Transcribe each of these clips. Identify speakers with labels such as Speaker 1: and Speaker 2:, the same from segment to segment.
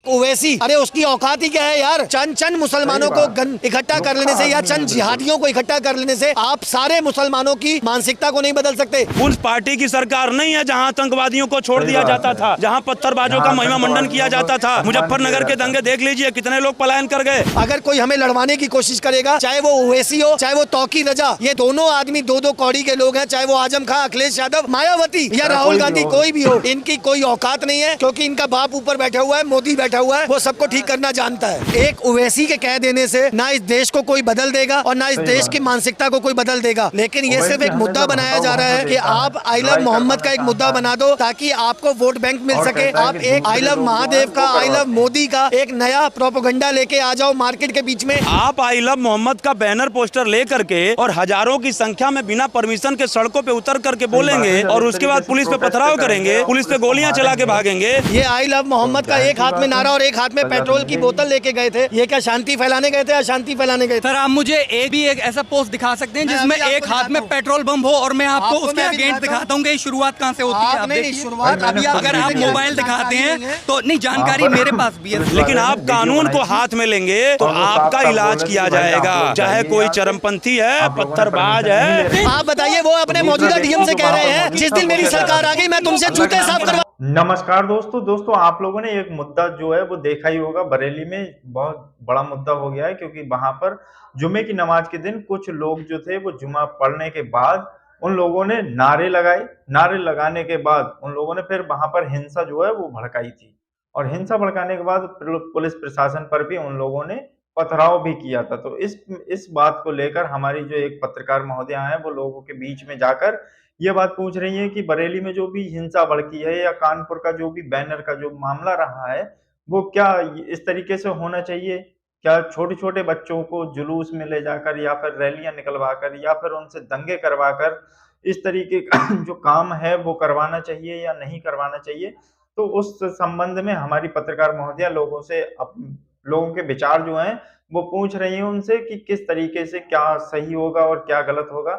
Speaker 1: ओवैसी, अरे उसकी औकात ही क्या है यार। चंद मुसलमानों को इकट्ठा कर लेने से या चंद जिहादियों को इकट्ठा कर लेने से आप सारे मुसलमानों की मानसिकता को नहीं बदल सकते।
Speaker 2: उस पार्टी की सरकार नहीं है जहां आतंकवादियों को छोड़ दिया जाता था, जहां पत्थरबाजों का महिमा मंडन किया जाता था। मुजफ्फरनगर के दंगे देख लीजिए, कितने लोग पलायन कर गए।
Speaker 1: अगर कोई हमें लड़वाने की कोशिश करेगा, चाहे वो ओवैसी हो चाहे वो तौकीर रजा, ये दोनों आदमी दो कौड़ी के लोग हैं, चाहे वो आजम खां, अखिलेश यादव, मायावती या राहुल गांधी, कोई भी हो, इनकी कोई औकात नहीं है, क्योंकि इनका बाप ऊपर बैठा हुआ है, मोदी बैठा हुआ है, वो सबको ठीक करना जानता है। एक ओवैसी के कह देने से ना इस देश को कोई बदल देगा और ना इस देश की मानसिकता को कोई बदल देगा, लेकिन ये सिर्फ एक मुद्दा बनाया जा रहा है कि आप आई लव मोहम्मद का एक मुद्दा बना दो ताकि आपको वोट बैंक मिल सके। आप एक आई लव महादेव का, आई लव मोदी का एक नया प्रोपेगेंडा लेके आ जाओ मार्केट के बीच में।
Speaker 2: आप आई लव मोहम्मद का बैनर पोस्टर लेकर के और हजारों की संख्या में बिना परमिशन के सड़कों पे उतर करके बोलेंगे और उसके बाद पुलिस पे पथराव करेंगे, पुलिस पे गोलियां चला के भागेंगे।
Speaker 1: ये आई लव मोहम्मद का एक हाथ में नारा और एक हाथ में पेट्रोल की बोतल लेके गए थे, ये क्या शांति फैलाने गए थे या शांति फैलाने गए थे?
Speaker 3: सर आप मुझे एक ऐसा पोस्ट दिखा सकते हैं जिसमें एक हाथ में पेट्रोल बम हो और मैं आपको उसके अगेंस्ट दिखाता हूँ कि शुरुआत कहाँ से होती है। आप देखिए, शुरुआत अगर आप मोबाइल दिखाते हैं तो नहीं, जानकारी मेरे पास भी है,
Speaker 2: लेकिन आप कानून को हाथ में लेंगे तो आपका इलाज किया जाएगा, चाहे कोई चरमपंथी है, पत्थरबाज है।
Speaker 1: आप बताइए, वो अपने मौजूदा डीएम से कह रहे हैं जिस दिन मेरी सरकार आ गई मैं तुमसे जूते साफ करवा।
Speaker 4: नमस्कार दोस्तों आप लोगों ने एक मुद्दा जो है वो देखा ही होगा। बरेली में बहुत बड़ा मुद्दा हो गया है, क्योंकि वहां पर जुमे की नमाज के दिन कुछ लोग जो थे वो जुमा पढ़ने के बाद उन लोगों ने नारे लगाए। नारे लगाने के बाद उन लोगों ने फिर वहां पर हिंसा जो है वो भड़काई थी, और हिंसा भड़काने के बाद पुलिस प्रशासन पर भी उन लोगों ने पथराव भी किया था। तो इस बात को लेकर हमारी जो एक पत्रकार महोदया है वो लोगों के बीच में जाकर ये बात पूछ रही है कि बरेली में जो भी हिंसा भड़की है या कानपुर का जो भी बैनर का जो मामला रहा है वो क्या इस तरीके से होना चाहिए? क्या छोटे छोटे बच्चों को जुलूस में ले जाकर या फिर रैलियां निकलवा कर या फिर उनसे दंगे करवा कर इस तरीके का जो काम है वो करवाना चाहिए या नहीं करवाना चाहिए? तो उस संबंध में हमारी पत्रकार महोदया लोगों के विचार जो हैं वो पूछ रही है उनसे कि किस तरीके से क्या सही होगा और क्या गलत होगा।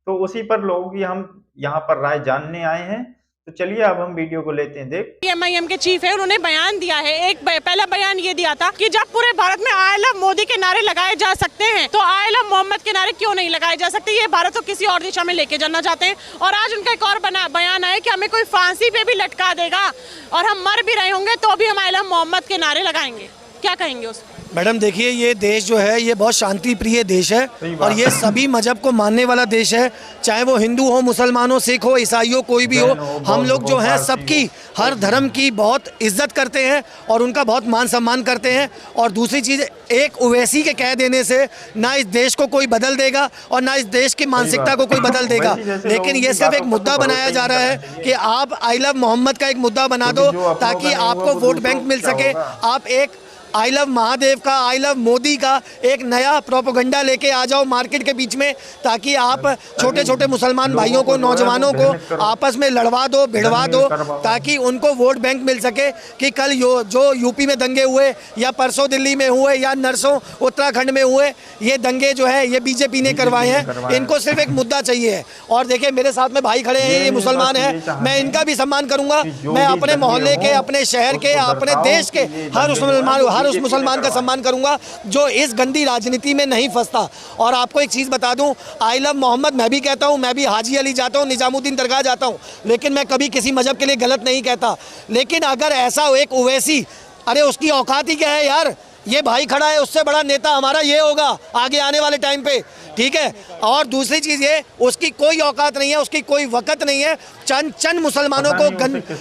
Speaker 4: तो उसी पर लोगों की हम यहाँ पर राय जानने आए हैं। तो चलिए अब हम वीडियो को लेते हैं। देख,
Speaker 5: MIM के चीफ है, उन्होंने बयान दिया है। एक पहला बयान ये दिया था कि जब पूरे भारत में आई लव मोदी के नारे लगाए जा सकते हैं तो आई लव मोहम्मद के नारे क्यों नहीं लगाए जा सकते। ये भारत को किसी और दिशा में लेके जाना चाहते हैं। और आज उनका एक और बयान है कि हमें कोई फांसी पे भी लटका देगा और हम मर भी रहे होंगे तो भी हम आई लव मोहम्मद के नारे लगाएंगे। क्या कहेंगे उस पर?
Speaker 1: मैडम देखिए, ये देश जो है ये बहुत शांति प्रिय देश है और ये सभी मजहब को मानने वाला देश है, चाहे वो हिंदू हो, मुसलमान हो, सिख हो, ईसाई हो, कोई भी हो। हम लोग जो हैं सबकी, हर धर्म की बहुत इज्जत करते हैं और उनका बहुत मान सम्मान करते हैं। और दूसरी चीज़, एक ओवैसी के कह देने से ना इस देश को कोई बदल देगा और ना इस देश की मानसिकता को कोई बदल देगा, लेकिन ये सिर्फ एक मुद्दा बनाया जा रहा है कि आप आई लव मोहम्मद का एक मुद्दा बना दो ताकि आपको वोट बैंक मिल सके। आप एक आई लव महादेव का, आई लव मोदी का एक नया प्रोपेगेंडा लेके आ जाओ मार्केट के बीच में ताकि आप छोटे छोटे मुसलमान भाइयों को, नौजवानों को आपस में लड़वा दो, भिड़वा दो, ताकि उनको वोट बैंक मिल सके। कि कल जो यूपी में दंगे हुए या परसों दिल्ली में हुए या नरसों उत्तराखंड में हुए, ये दंगे जो है ये बीजेपी ने करवाए हैं। इनको सिर्फ एक मुद्दा चाहिए है। और देखिए, मेरे साथ में भाई खड़े हैं, ये मुसलमान हैं, मैं इनका भी सम्मान करूंगा। मैं अपने मोहल्ले के, अपने शहर के, अपने देश के हर उस मुसलमान का सम्मान करूंगा जो इस गंदी राजनीति में नहीं फंसता। और आपको एक चीज़ बता दूं, आई लव मोहम्मद मैं भी कहता हूं, मैं भी हाजी अली जाता हूं, निजामुद्दीन दरगाह जाता हूं, लेकिन मैं कभी किसी मजहब के लिए गलत नहीं कहता। लेकिन अगर ऐसा एक ओवैसी, अरे उसकी औकात ही क्या है यार। ये भाई खड़ा है, उससे बड़ा नेता हमारा ये होगा आगे आने वाले टाइम पे, ठीक है। और दूसरी चीज़ ये, उसकी कोई औकात नहीं है, उसकी कोई वक़्त नहीं है चंद मुसलमानों को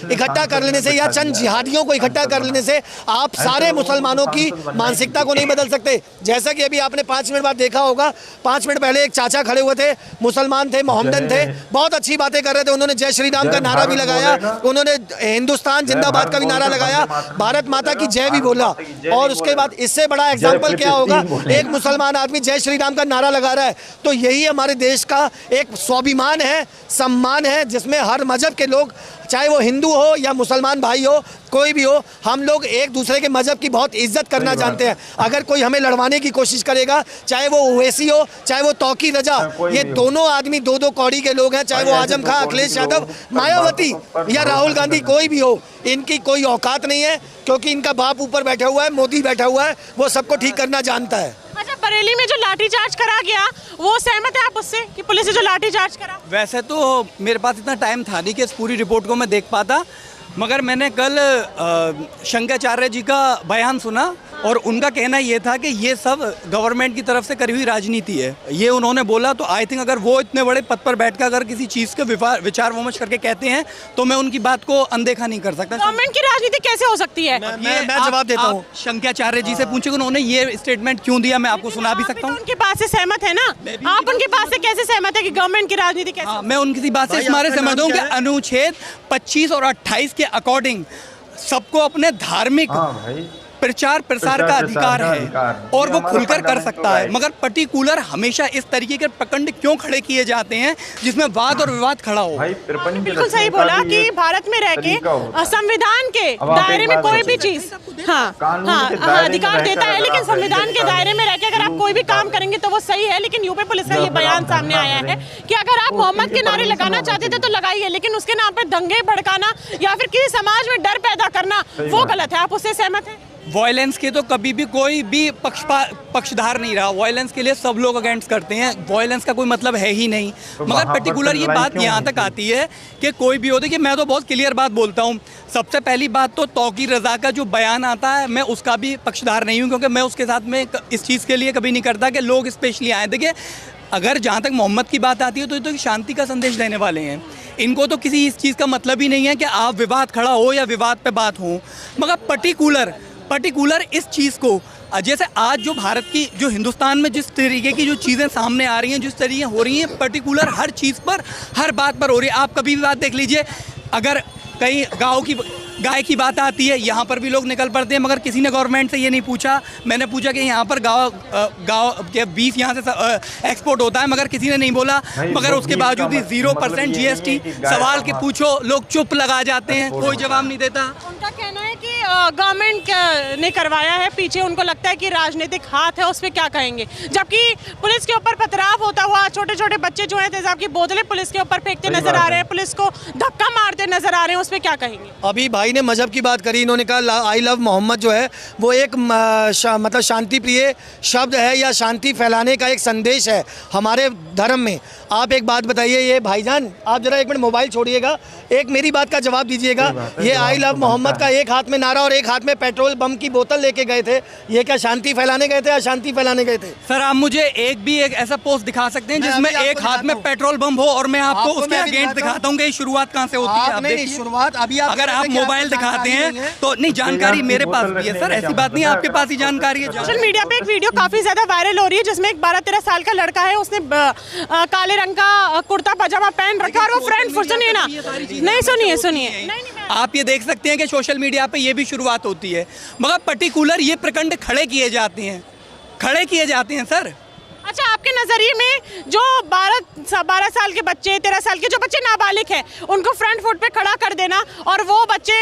Speaker 1: इकट्ठा कर लेने से या चंद जिहादियों को इकट्ठा कर लेने से आप सारे मुसलमानों की मानसिकता को नहीं बदल सकते। जैसा कि अभी आपने 5 मिनट बाद देखा होगा, 5 मिनट पहले एक चाचा खड़े हुए थे, मुसलमान थे, मोहम्मदन थे, बहुत अच्छी बातें कर रहे थे। उन्होंने जय श्री राम का नारा भी लगाया, उन्होंने हिंदुस्तान जिंदाबाद का भी नारा लगाया, भारत माता की जय भी बोला। और उसके बाद इससे बड़ा एग्जाम्पल क्या होगा, एक मुसलमान आदमी जय श्री राम का नारा लगा रहा है है। तो यही हमारे देश का एक स्वाभिमान है, सम्मान है, जिसमें हर मजहब के लोग, चाहे वो हिंदू हो या मुसलमान भाई हो, कोई भी हो, हम लोग एक दूसरे के मजहब की बहुत इज्जत करना जानते हैं। अगर कोई हमें लड़वाने की कोशिश करेगा, चाहे वो ओवैसी हो, चाहे वो तौकीर रजा, ये दोनों आदमी दो दो कौड़ी के लोग हैं, चाहे वो आजम खां, अखिलेश यादव, मायावती या राहुल गांधी, कोई भी हो, इनकी कोई औकात नहीं है, क्योंकि इनका बाप ऊपर बैठा हुआ है, मोदी बैठा हुआ है, वो सबको ठीक करना जानता है।
Speaker 5: अच्छा, बरेली में जो लाठीचार्ज करा गया, वो सहमत है आप उससे कि पुलिस ने जो लाठीचार्ज करा?
Speaker 3: वैसे तो मेरे पास इतना टाइम था नहीं कि इस पूरी रिपोर्ट को मैं देख पाता, मगर मैंने कल शंकराचार्य जी का बयान सुना और उनका कहना ये था कि ये सब गवर्नमेंट की तरफ से करी हुई राजनीति है, ये उन्होंने बोला। तो आई थिंक अगर वो इतने बड़े पद पर बैठकर अगर किसी चीज़ के विचार विमर्श करके कहते हैं तो मैं उनकी बात को अनदेखा नहीं कर सकता।
Speaker 5: गवर्नमेंट की राजनीति कैसे हो सकती है?
Speaker 1: मैं जवाब देता हूँ।
Speaker 3: शंकराचार्य जी से पूछे उन्होंने ये स्टेटमेंट क्यों दिया, मैं आपको सुना भी सकता हूँ।
Speaker 5: उनकी बात से सहमत है ना आप? उनकी बात से कैसे सहमत है कि गवर्नमेंट की राजनीति कैसे?
Speaker 3: मैं उनकी बात से इस मारे सहमत हूँ कि अनुच्छेद 25 और 28 के अकॉर्डिंग सबको अपने धार्मिक प्रचार प्रसार का अधिकार है और वो खुलकर कर सकता है, मगर पर्टिकुलर हमेशा इस तरीके के प्रकंड क्यों खड़े किए जाते हैं जिसमें वाद और विवाद खड़ा हो?
Speaker 5: बिल्कुल सही बोला कि भारत में रह के संविधान के दायरे में कोई भी चीज अधिकार देता है, लेकिन संविधान के दायरे में रह के अगर आप कोई भी काम करेंगे तो वो सही है। लेकिन यूपी पुलिस का ये बयान सामने आया है कि अगर आप मोहम्मद के नारे लगाना चाहते थे तो लगाइए, लेकिन उसके नाम पे दंगे भड़काना या फिर किसी समाज में डर पैदा करना वो गलत है। आप उससे सहमत हैं?
Speaker 3: वायलेंस के तो कभी भी कोई भी पक्षधार नहीं रहा, वायलेंस के लिए सब लोग अगेंस्ट करते हैं, वायलेंस का कोई मतलब है ही नहीं। मगर पर्टिकुलर ये बात यहाँ तक आती है कि कोई भी हो, देखिए मैं तो बहुत क्लियर बात बोलता हूँ। सबसे पहली बात तो तौकीर रजा का जो बयान आता है, मैं उसका भी पक्षधार नहीं हूँ, क्योंकि मैं उसके साथ में इस चीज़ के लिए कभी नहीं करता कि लोग स्पेशली आए। देखिए अगर जहाँ तक मोहम्मद की बात आती है तो ये तो शांति का संदेश देने वाले हैं, इनको तो किसी इस चीज़ का मतलब ही नहीं है कि आप विवाद खड़ा हो या विवाद पे बात हो। मगर पर्टिकुलर इस चीज़ को, जैसे आज जो भारत की, जो हिंदुस्तान में जिस तरीके की जो चीज़ें सामने आ रही हैं, जिस तरीके हो रही हैं, पर्टिकुलर हर चीज़ पर, हर बात पर हो रही है। आप कभी भी बात देख लीजिए, अगर कहीं गाय की बात आती है, यहाँ पर भी लोग निकल पड़ते हैं, मगर किसी ने गवर्नमेंट से ये नहीं पूछा। मैंने पूछा कि यहाँ पर गाँव के बीफ यहाँ से एक्सपोर्ट होता है, मगर किसी ने नहीं बोला। मगर उसके बावजूद भी 0% GST, सवाल के पूछो लोग चुप लगा जाते हैं, कोई जवाब नहीं देता।
Speaker 5: उनका कहना है कि गवर्नमेंट ने करवाया है, पीछे उनको लगता है कि राजनीतिक हाथ है, उस पर क्या कहेंगे? जबकि पुलिस के ऊपर पथराव होता हुआ, छोटे छोटे बच्चे जो हैं तेजाब की बोतलें पुलिस के ऊपर फेंकते नजर आ रहे हैं, पुलिस को धक्का मारते नजर आ रहे हैं, उस पर क्या कहेंगे?
Speaker 1: अभी भाई ने मजहब की बात करी, इन्होंने कहा आई लव मोहम्मद जो है वो एक मतलब शांति प्रिय शब्द है या शांति फैलाने का एक संदेश है हमारे धर्म में। आप एक बात बताइए, ये भाईजान आप जरा एक मिनट मोबाइल छोड़िएगा, एक मेरी बात का जवाब दीजिएगा। ये आई लव मोहम्मद का एक हाथ में नारा और एक हाथ में पेट्रोल बम की बोतल लेके गए थे, ये क्या शांति फैलाने गए थे या शांति फैलाने गए थे?
Speaker 3: सर आप मुझे एक ऐसा पोस्ट दिखा सकते हैं जिसमें एक हाथ में पेट्रोल बम हो और मैं आपको उसके अगेंस्ट दिखाता हूँ कि शुरुआत कहाँ से होती है?
Speaker 1: नहीं, शुरुआत अभी
Speaker 3: अगर आप मोबाइल दिखाते हैं तो नहीं, जानकारी मेरे पास भी है सर, ऐसी बात नहीं आपके पास ही जानकारी है।
Speaker 5: सोशल मीडिया पे एक वीडियो काफी ज्यादा वायरल हो रही है जिसमें एक 12-13 साल का लड़का है, उसने काले रंग का कुर्ता पजामा पहन रखा और वो फ्रंट फुट, सुनिए ना, नहीं सुनिए,
Speaker 3: आप ये देख सकते हैं कि सोशल मीडिया पे ये भी शुरुआत होती है, मगर पर्टिकुलर ये प्रकंड खड़े किए जाते हैं सर।
Speaker 5: अच्छा, आपके नजरिए में जो 12 साल के बच्चे, 13 साल के जो बच्चे नाबालिग हैं, उनको फ्रंट फुट पे खड़ा कर देना और वो बच्चे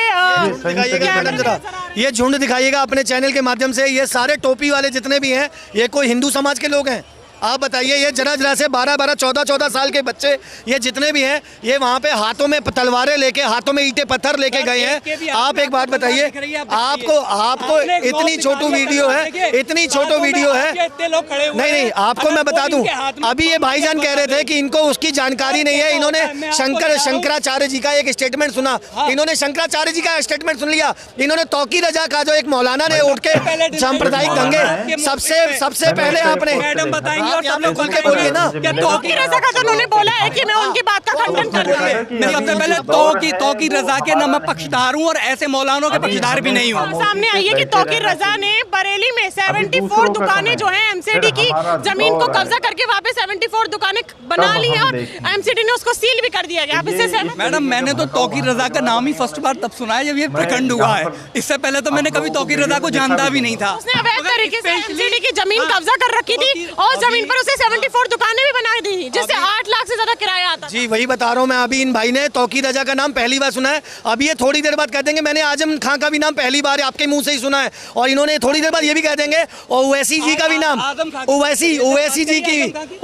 Speaker 1: ये झुंड दिखाइएगा अपने चैनल के माध्यम से, ये सारे टोपी वाले जितने भी हैं ये कोई हिंदू समाज के लोग हैं? आप बताइए, ये जरा से 12-12, 14-14 साल के बच्चे ये जितने भी हैं, ये वहाँ पे हाथों में तलवारें लेके, हाथों में ईंटें पत्थर लेके गए हैं। आप एक बात बताइए, आपको इतनी छोटू वीडियो है, इतनी छोटू वीडियो है, नहीं आपको मैं बता दूं, अभी ये भाईजान कह रहे थे कि इनको उसकी जानकारी नहीं है। इन्होंने शंकराचार्य जी का एक स्टेटमेंट सुना, इन्होंने शंकराचार्य जी का स्टेटमेंट सुन लिया, इन्होंने तौकीर रजा का जो एक मौलाना ने उठ के सांप्रदायिक दंगे, सबसे पहले आपने
Speaker 3: और सब लोग खुल के
Speaker 1: बोलिए ना।
Speaker 5: तौकीर रजा का तो उन्होंने बोला है कि मैं उनकी बात का खंडन कर रहा हूं।
Speaker 3: मैं सबसे पहले तौकीर रजा के न मैं पक्षधार हूं और ऐसे मौलानों के पक्षधार भी नहीं हूं।
Speaker 5: सामने आई है कि तौकीर रजा ने बरेली में 74 दुकानें जो है MCD की जमीन को कब्जा करके वहाँ पे 74 दुकानें बना ली है और MCD ने उसको सील भी कर दिया गया। आप इससे सहमत?
Speaker 3: मैडम मैंने तो तौकीर रजा का नाम ही फर्स्ट बार तब सुना है जब ये प्रखंड हुआ है, इससे पहले तो मैंने कभी तौकीर रजा को जानता भी नहीं था।
Speaker 5: उसने अवैध तरीके से MCD की जमीन कब्जा कर रखी थी और जमीन पर उसे 74 दुकानें भी बना दी जिससे 8 लाख से ज्यादा किराया आता।
Speaker 1: जी वही बता रहा हूँ मैं, अभी इन भाई ने तौकीर रजा का नाम पहली बार सुना है, अभी ये थोड़ी देर बाद कह देंगे मैंने आजम खां का भी नाम पहली बार आपके मुंह से ही सुना है, और इन्होंने थोड़ी देर बाद ये भी कह देंगे और ओवैसी जी का भी नाम,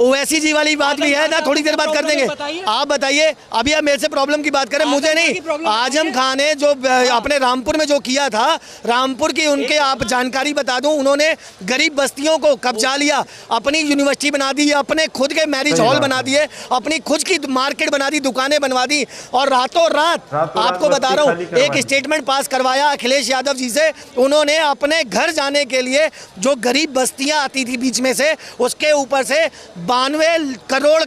Speaker 1: ओवैसी जी वाली बात भी है ना, थोड़ी देर बाद कर देंगे। आप बताइए, अभी आप मेरे से प्रॉब्लम की बात करें, मुझे नहीं, आजम खां ने जो अपने रामपुर में जो किया था, रामपुर की उनके आप जानकारी बता दूं, उन्होंने गरीब बस्तियों को कब्जा लिया, अपनी यूनिवर्सिटी बना दी, अपने खुद के मैरिज हॉल बना दिए, अपनी खुद की मार्केट बना दी, दुकानें बनवा दी, और रातों रात आपको बता रहा हूँ एक स्टेटमेंट पास करवाया अखिलेश यादव जी से, उन्होंने अपने घर जाने के लिए जो गरीब बस्तियां आती थी बीच में से, उसके ऊपर से 92 करोड़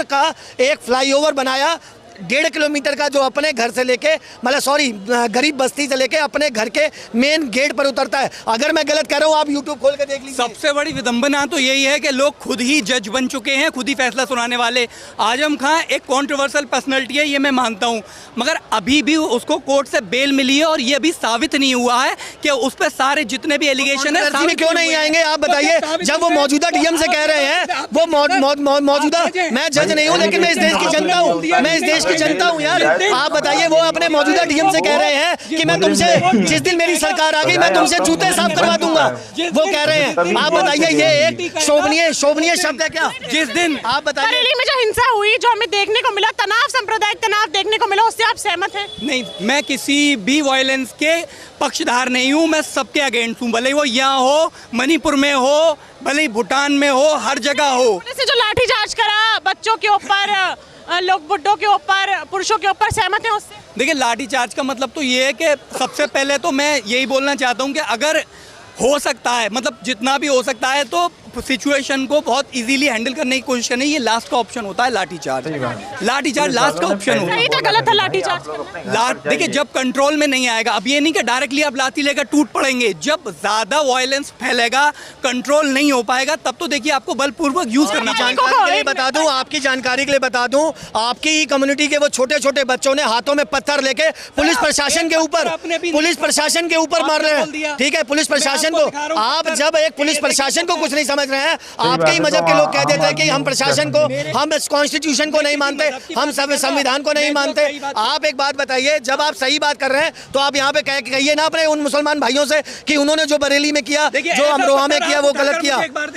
Speaker 1: का एक फ्लाईओवर बनाया, 1.5 किलोमीटर का, जो अपने घर से लेके मतलब सॉरी गरीब बस्ती से लेके अपने घर के मेन गेट पर उतरता है। अगर मैं गलत कह रहा हूँ आप यूट्यूब खोल के देख लीजिए।
Speaker 3: सबसे बड़ी विडंबना तो यही है कि लोग खुद ही जज बन चुके हैं, खुद ही फैसला सुनाने वाले। आजम खां एक कंट्रोवर्शियल पर्सनैलिटी है, ये मैं मानता हूँ, मगर अभी भी उसको कोर्ट से बेल मिली है और ये अभी साबित नहीं हुआ है कि उस पर सारे जितने भी एलिगेशन है
Speaker 1: साबित क्यों नहीं आएंगे आप बताइए। जब वो मौजूदा डीएम से कह रहे हैं, वो मौजूदा, मैं जज नहीं हूँ लेकिन मैं इस देश की जनता हूँ, मैं इस देश की जनता हूँ यार। आप बताइए, वो अपने मौजूदा डीएम से कह रहे हैं कि मैं तुमसे, जिस दिन मेरी सरकार आ गई मैं तुमसे जूते साफ करवा दूंगा, वो कह रहे हैं। आप बताइए, ये एक शोभनीय शब्द है क्या? जिस दिन आप बताइए
Speaker 5: बरेली में जो हिंसा हुई, जो हमें देखने को मिला, तनाव, सांप्रदायिक तनाव देखने को मिला, उससे आप सहमत हैं?
Speaker 3: नहीं, मैं किसी भी वायलेंस के पक्षधार नहीं हूँ, मैं सबके अगेंस्ट हूँ, भले वो यहाँ हो, मणिपुर में हो, भले ही भूटान में हो, हर जगह हो।
Speaker 5: से जो लाठीचार्ज करा बच्चों के ऊपर, लोग बुड्ढों के ऊपर, पुरुषों के ऊपर, सहमत हैं उससे?
Speaker 3: देखिए, लाठीचार्ज का मतलब तो ये है कि सबसे पहले तो मैं यही बोलना चाहता हूँ कि अगर हो सकता है, मतलब जितना भी हो सकता है, तो सिचुएशन को बहुत इजीली हैंडल करने की कोशिश करनी, ये लास्ट का ऑप्शन होता है लाठीचार्ज। लाठीचार्ज लास्ट का ऑप्शन होता है।
Speaker 5: सही था, गलत है लाठीचार्ज करना?
Speaker 3: देखिए, जब कंट्रोल में नहीं आएगा, अब ये नहीं कि डायरेक्टली आप लाठी लेकर टूट पड़ेंगे, जब ज्यादा वायलेंस फैलेगा, कंट्रोल नहीं हो पाएगा, तब तो देखिए आपको बलपूर्वक यूज करना चाहिए।
Speaker 1: जानकारी के लिए बता दूं, आपकी जानकारी के लिए बता दूं, आपकी ही कम्युनिटी के वो छोटे छोटे बच्चों ने हाथों में पत्थर लेके पुलिस प्रशासन के ऊपर मार रहे हैं। ठीक है, पुलिस प्रशासन को, आप जब एक पुलिस प्रशासन को कुछ नहीं समझ रहे हैं, आपके ही मजहब के लोग कह देते हैं कि हम प्रशासन को, हम कॉन्स्टिट्यूशन को नहीं मानते, हम संविधान को नहीं मानते। आप एक बात बताइए, जब आप सही बात कर रहे हैं तो आप यहाँ पे कहिए ना अपने उन मुसलमान भाइयों से कि उन्होंने जो बरेली में किया, जो अमरोहा में किया, वो गलत किया।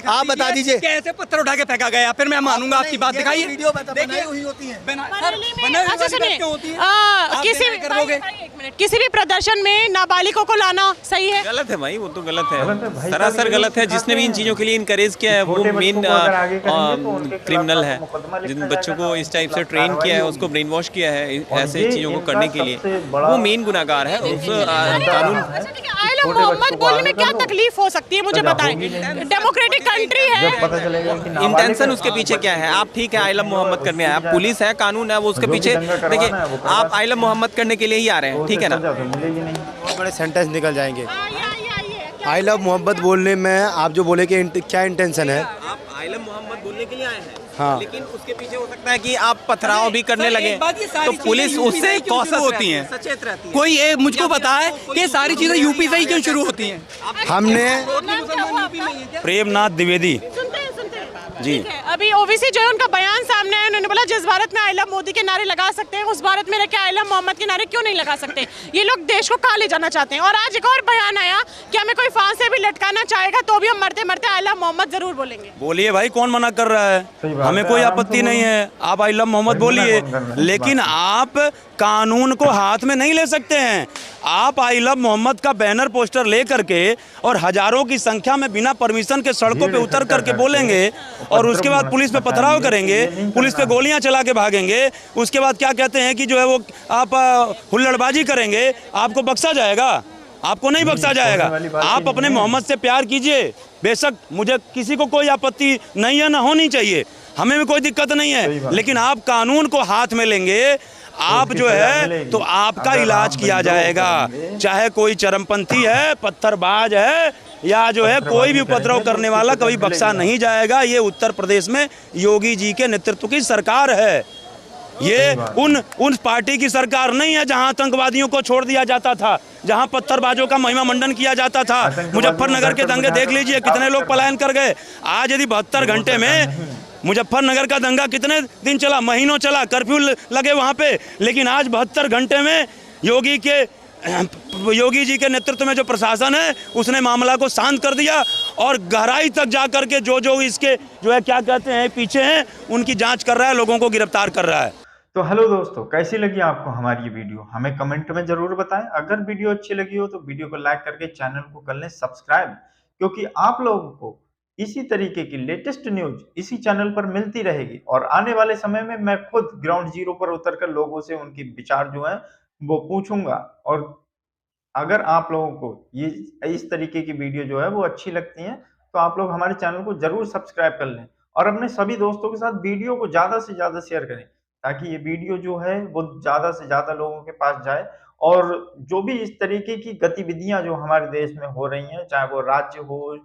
Speaker 1: आप बता दीजिए
Speaker 3: कैसे पत्थर उठा के फेंका गया, फिर मैं मानूंगा आपकी बात। दिखाइए
Speaker 1: वीडियो बनाई हुई होती है।
Speaker 5: किसी भी प्रदर्शन में नाबालिगों को लाना सही है?
Speaker 6: गलत है भाई, वो तो गलत है, सरासर गलत है। जिसने भी इन चीजों के लिए इनकरेज किया है वो मेन क्रिमिनल है। जिन बच्चों को इस टाइप से ट्रेन किया है, उसको ब्रेन वॉश किया है ऐसे चीजों को करने के लिए, वो मेन गुनाहगार है। उस कानून
Speaker 5: आयला मोहम्मद बोलने में क्या तकलीफ हो सकती है, मुझे बताएं। डेमोक्रेटिक कंट्री है,
Speaker 6: इंटेंशन उसके पीछे क्या है? आप ठीक है आइलम मोहम्मद करने आए, आप पुलिस है, कानून है, वो उसके पीछे देखिए, आप आइलम मोहम्मद करने के लिए ही आ रहे हैं, ठीक है ना?
Speaker 7: बहुत बड़े सेंटेंस निकल जाएंगे। आई लव मोहब्बत बोलने में आप जो बोले कि क्या इंटेंशन है?
Speaker 6: आप आइलम मोहम्मद बोलने के लिए आए हैं,
Speaker 7: हाँ,
Speaker 6: लेकिन उसके पीछे हो सकता है कि आप पथराव भी करने लगे, तो पुलिस उससे कौशल
Speaker 3: होती है,
Speaker 6: सचेत रहती है।
Speaker 3: कोई मुझको पता है कि सारी चीजें यूपी से ही क्यों शुरू होती हैं?
Speaker 7: हमने
Speaker 2: प्रेमनाथ द्विवेदी जी,
Speaker 5: अभी ओवैसी जो है उनका बयान सामने आया, उन्होंने बोला जिस भारत में आई लव मोदी के नारे लगा सकते हैं, उस भारत में रखे आई लव मोहम्मद के नारे क्यों नहीं लगा सकते? ये लोग देश को कहाँ ले जाना चाहते हैं? और आज एक और बयान आया कि हमें कोई फांसी भी लटकाना चाहेगा तो भी हम मरते मरते आई लव मोहम्मद जरूर बोलेंगे।
Speaker 2: बोलिए भाई, कौन मना कर रहा है? हमें कोई आपत्ति नहीं है, आप आई लव मोहम्मद बोलिए, लेकिन आप कानून को हाथ में नहीं ले सकते हैं। आप आई लव मोहम्मद का बैनर पोस्टर ले करके और हजारों की संख्या में बिना परमिशन के सड़कों पे उतर करके बोलेंगे, और उसके बाद पुलिस पे पथराव करेंगे, पुलिस पे गोलियां चला के भागेंगे, उसके बाद क्या कहते हैं कि जो है वो आप हुल्लड़बाजी करेंगे, आपको बख्शा जाएगा? आपको नहीं बख्शा जाएगा। आप अपने मोहम्मद से प्यार कीजिए, बेशक मुझे किसी को कोई आपत्ति नहीं है, ना होनी चाहिए, हमें भी कोई दिक्कत नहीं है, लेकिन आप कानून को हाथ में लेंगे, आप जो है तो आपका इलाज किया जाएगा। चाहे कोई चरमपंथी है, पत्थरबाज है, या जो है कोई भी उपद्रव करने वाला कभी बख्शा नहीं जाएगा। ये उत्तर प्रदेश में योगी जी के नेतृत्व की सरकार है। ये उन पार्टी की सरकार नहीं है जहां आतंकवादियों को छोड़ दिया जाता था, जहां पत्थरबाजों का महिमा मंडन किया जाता था। मुजफ्फरनगर के दंगे देख लीजिए, कितने लोग पलायन कर गए। आज यदि 72 घंटे में मुजफ्फरनगर का दंगा कितने दिन चला, महीनों चला, कर्फ्यू लगे वहां पे, लेकिन आज 72 घंटे में योगी जी के नेतृत्व में जो प्रशासन है उसने मामला को शांत कर दिया और गहराई तक जा करके जो इसके जो है क्या कहते हैं पीछे हैं उनकी जांच कर रहा है, लोगों को गिरफ्तार कर रहा है।
Speaker 4: तो हेलो दोस्तों, कैसी लगी आपको हमारी ये वीडियो हमें कमेंट में जरूर बताएं। अगर वीडियो अच्छी लगी हो तो वीडियो को लाइक करके चैनल को कर लें सब्सक्राइब, क्योंकि आप लोगों को इसी तरीके की लेटेस्ट न्यूज इसी चैनल पर मिलती रहेगी। और आने वाले समय में मैं खुद ग्राउंड जीरो पर उतरकर लोगों से उनके विचार जो है वो पूछूंगा। और अगर आप लोगों को ये इस तरीके की वीडियो जो है वो अच्छी लगती है तो आप लोग हमारे चैनल को जरूर सब्सक्राइब कर लें और अपने सभी दोस्तों के साथ वीडियो को ज्यादा से ज्यादा शेयर करें, ताकि ये वीडियो जो है वो ज्यादा से ज्यादा लोगों के पास जाए। और जो भी इस तरीके की गतिविधियां जो हमारे देश में हो रही हैं, चाहे वो राज्य हो,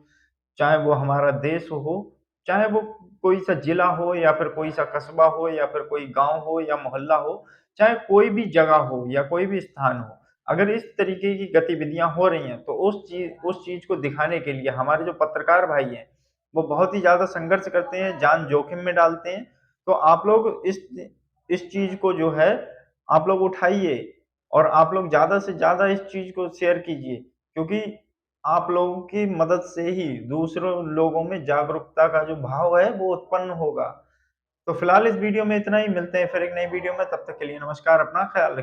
Speaker 4: चाहे वो हमारा देश हो, चाहे वो कोई सा जिला हो या फिर कोई सा कस्बा हो या फिर कोई गांव हो या मोहल्ला हो, चाहे कोई भी जगह हो या कोई भी स्थान हो, अगर इस तरीके की गतिविधियां हो रही हैं तो उस चीज को दिखाने के लिए हमारे जो पत्रकार भाई हैं वो बहुत ही ज्यादा संघर्ष करते हैं, जान जोखिम में डालते हैं। तो आप लोग इस चीज को जो है आप लोग उठाइए और आप लोग ज्यादा से ज्यादा इस चीज को शेयर कीजिए, क्योंकि आप लोगों की मदद से ही दूसरों लोगों में जागरूकता का जो भाव है वो उत्पन्न होगा। तो फिलहाल इस वीडियो में इतना ही, मिलते हैं फिर एक नई वीडियो में, तब तक के लिए नमस्कार, अपना ख्याल रखिए।